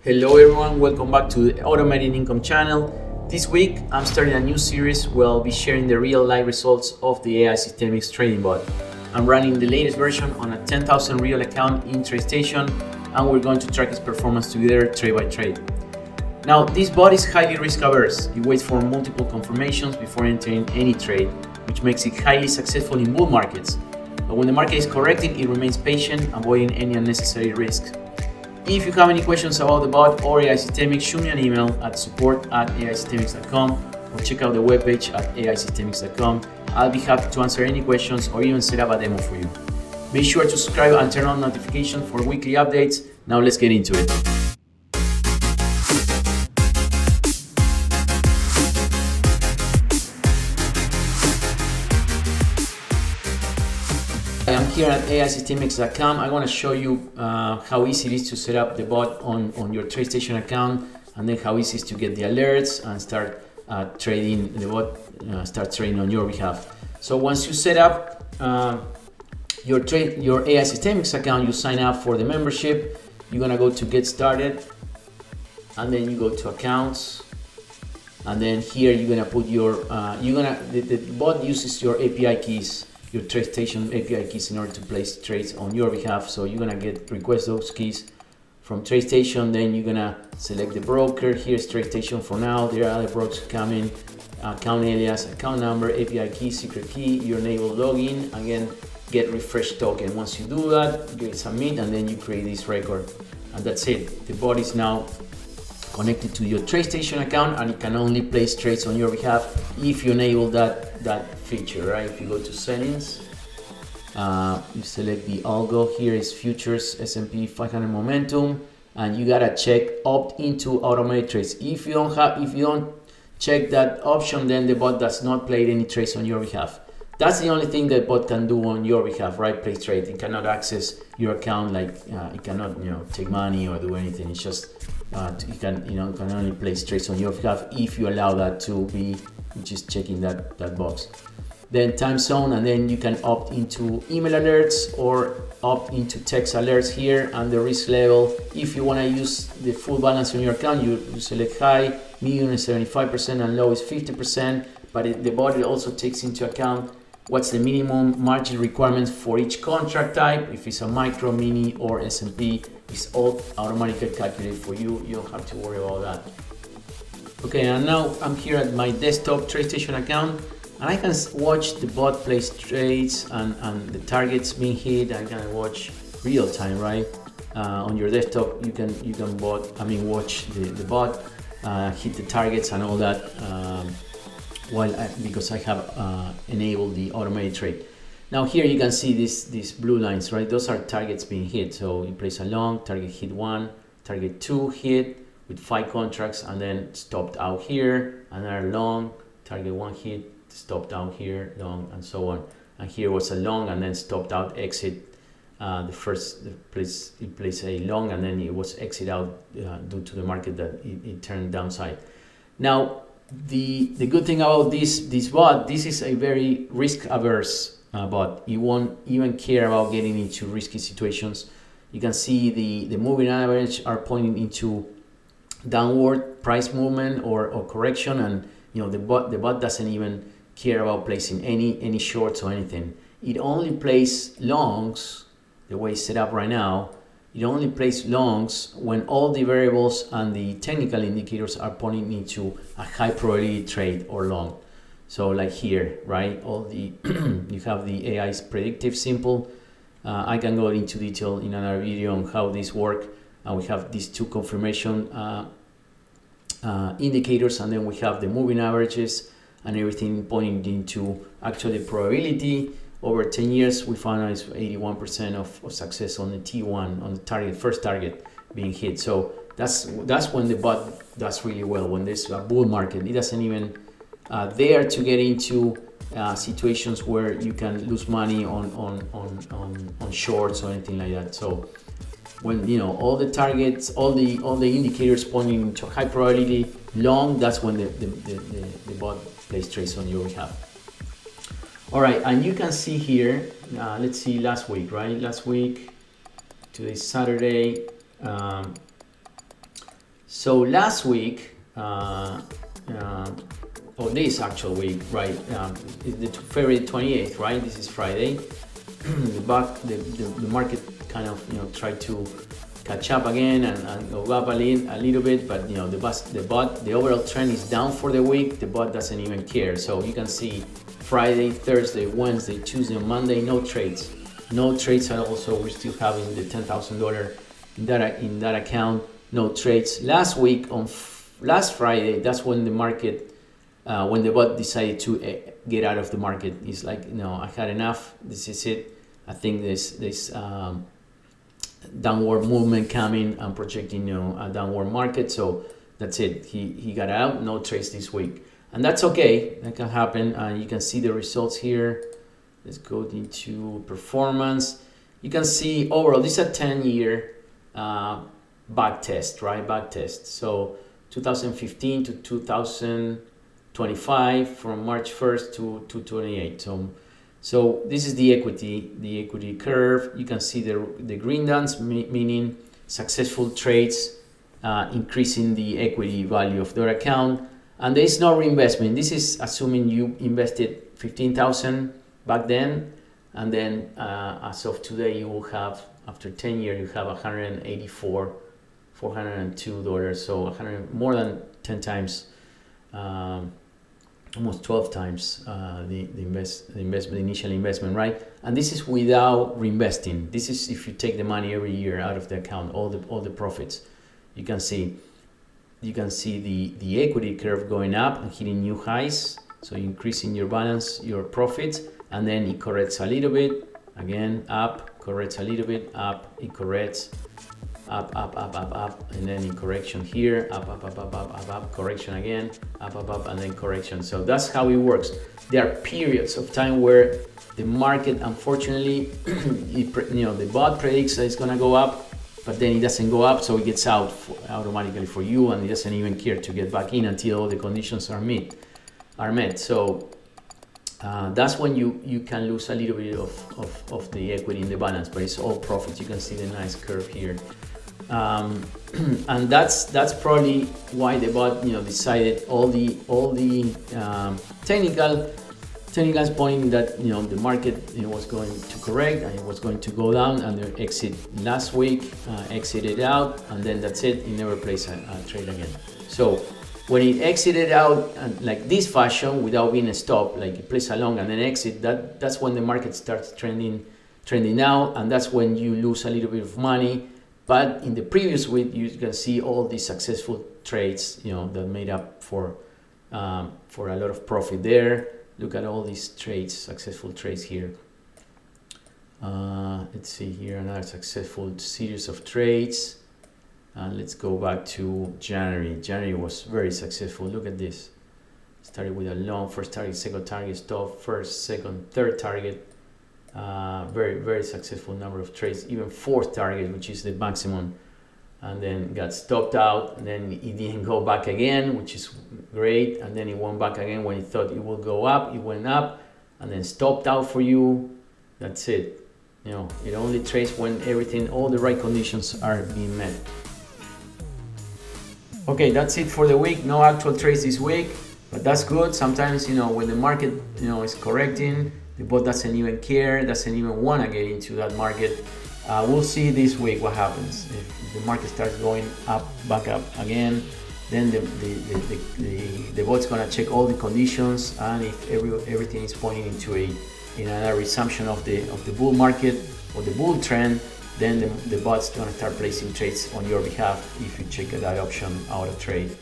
Hello everyone, welcome back to the Automated Income channel. This week I'm starting a new series where I'll be sharing the real life results of the AI Systemics trading bot. I'm running the latest version on a 10,000 real account in TradeStation, and we're going to track its performance together trade by trade. Now this bot is highly risk averse. It waits for multiple confirmations before entering any trade, which makes it highly successful in bull markets. But when the market is correcting, it remains patient, avoiding any unnecessary risks. If you have any questions about the bot or AI Systemics, shoot me an email at support@aisystemics.com or check out the webpage at aisystemics.com. I'll be happy to answer any questions or even set up a demo for you. Be sure to subscribe and turn on notifications for weekly updates. Now let's get into it. I'm here at aisystemics.com. I want to show you how easy it is to set up the bot on your TradeStation account, and then how easy it is to get the alerts and start trading the bot, start trading on your behalf. So once you set up your AI Systemics account, you sign up for the membership. You're gonna go to Get Started, and then you go to Accounts, and then here you're gonna put your the bot uses your API keys, your TradeStation API keys, in order to place trades on your behalf. So you're gonna request those keys from TradeStation. Then you're gonna select the broker. Here's TradeStation for now. There are other brokers coming. Account alias, account number, API key, secret key, your enable login. Again, get refresh token. Once you do that, you submit, and then you create this record, and that's it. The bot is now connected to your TradeStation account, and it can only place trades on your behalf if you enable that feature, right? If you go to settings, you select the algo. Here is futures S&P 500 momentum, and you gotta check opt into automated trades. If you don't check that option, then the bot does not play any trades on your behalf. That's the only thing that bot can do on your behalf, right? Place trade. It cannot access your account, like it cannot take money or do anything. It's just it can only place trades on your behalf if you allow that to be, just checking that box. Then time zone, and then you can opt into email alerts or opt into text alerts here, and the risk level. If you want to use the full balance on your account, you select high, medium is 75%, and low is 50%. But the bot also takes into account what's the minimum margin requirements for each contract type. If it's a micro, mini, or S&P, it's all automatically calculated for you. You don't have to worry about that. Okay, and now I'm here at my desktop TradeStation account, and I can watch the bot place trades and the targets being hit. I can watch real time, right? On your desktop, you can watch the bot hit the targets and all that. Because I have enabled the automated trade. Now here you can see these blue lines, right? Those are targets being hit. So you place a long, target hit 1, target 2 hit with 5 contracts, and then stopped out here. Another long, target 1 hit, stopped out here, long, and so on. And here was a long, and then stopped out, exit. It placed a long, and then it was exit out due to the market that it turned downside. Now the good thing about this bot, this is a very risk averse bot. You won't even care about getting into risky situations. You can see the moving average are pointing into downward price movement or correction, and the bot doesn't even care about placing any shorts or anything. It only plays longs. The way it's set up right now, it only plays longs when all the variables and the technical indicators are pointing into a high probability trade or long. So like here, right? You have the AI's predictive simple. I can go into detail in another video on how this works. And we have these two confirmation indicators, and then we have the moving averages and everything pointing into actually probability. Over 10 years, we found out it's 81% of success on the T1, on the first target being hit. So that's when the bot does really well. When there's a bull market, it doesn't even dare to get into situations where you can lose money on shorts or anything like that. So when all the targets, all the indicators pointing into high probability long, that's when the bot plays trades on your behalf. All right, and you can see here, let's see last week, right? Last week, today's Saturday. So last week, or this actual week, right? Is the February 28th, right? This is Friday. the market kind of tried to catch up again and go up a little bit, but the overall trend is down for the week. The bot doesn't even care. So you can see Friday, Thursday, Wednesday, Tuesday, Monday, no trades at all. So we're still having the $10,000 in that account, no trades. Last week on last Friday, that's when the market, when the bot decided to get out of the market. It's like, no, I had enough. This is it. I think this downward movement coming. I'm projecting a downward market. So that's it. He got out. No trades this week, and that's okay. That can happen. You can see the results here. Let's go into performance. You can see overall this is a 10-year back test, right? Back test. So 2015 to 2025 from March 1st to 28. So this is the equity curve. You can see the green dots, meaning successful trades, increasing the equity value of their account. And there is no reinvestment. This is assuming you invested 15,000 back then, and then as of today, you will have, after 10 years, you have $402. So more than 10 times, almost 12 times the initial investment, right? And this is without reinvesting. This is if you take the money every year out of the account, all the profits. You can see the equity curve going up and hitting new highs. So you're increasing your balance, your profits, and then it corrects a little bit, again up, corrects a little bit, up, it corrects, up, and then in correction here, up, correction again, up, and then correction. So that's how it works. There are periods of time where the market, unfortunately, the bot predicts that it's gonna go up, but then it doesn't go up, so it gets out automatically for you, and it doesn't even care to get back in until all the conditions are met. So that's when you can lose a little bit of the equity in the balance, but it's all profits. You can see the nice curve here. And that's probably why the bot decided all the technicals pointing that the market was going to correct and it was going to go down, and the exit last week exited out, and then that's it. It never plays a trade again. So when it exited out like this fashion without being stopped, like it plays along and then exit, that's when the market starts trending out, and that's when you lose a little bit of money. But in the previous week, you can see all these successful trades, that made up for a lot of profit there. Look at all these trades, successful trades here. Let's see here, another successful series of trades. Let's go back to January. January was very successful. Look at this. Started with a long first target, second target, stop, first, second, third target. Very, very successful number of trades, even fourth target, which is the maximum, and then got stopped out, and then it didn't go back again, which is great, and then it went back again when it thought it would go up. It went up and then stopped out for you. That's it. It only trades when all the right conditions are being met. Okay, that's it for the week. No actual trades this week, but that's good. Sometimes when the market is correcting, the bot doesn't even care, doesn't even want to get into that market. We'll see this week what happens. If the market starts going up, back up again, then the bot's gonna check all the conditions, and if everything is pointing into another resumption of the bull market or the bull trend, then the bot's gonna start placing trades on your behalf if you check that option out of trade.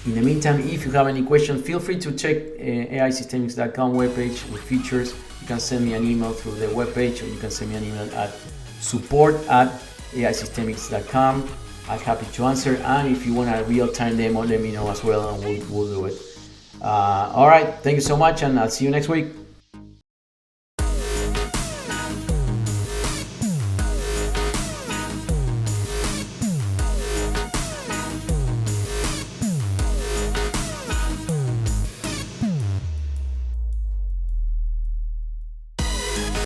In the meantime, if you have any questions, feel free to check AIsystemics.com webpage with features. You can send me an email through the webpage, or you can send me an email at support@AIsystemics.com. I'm happy to answer, and if you want a real-time demo, let me know as well, and we'll do it. All right, thank you so much, and I'll see you next week.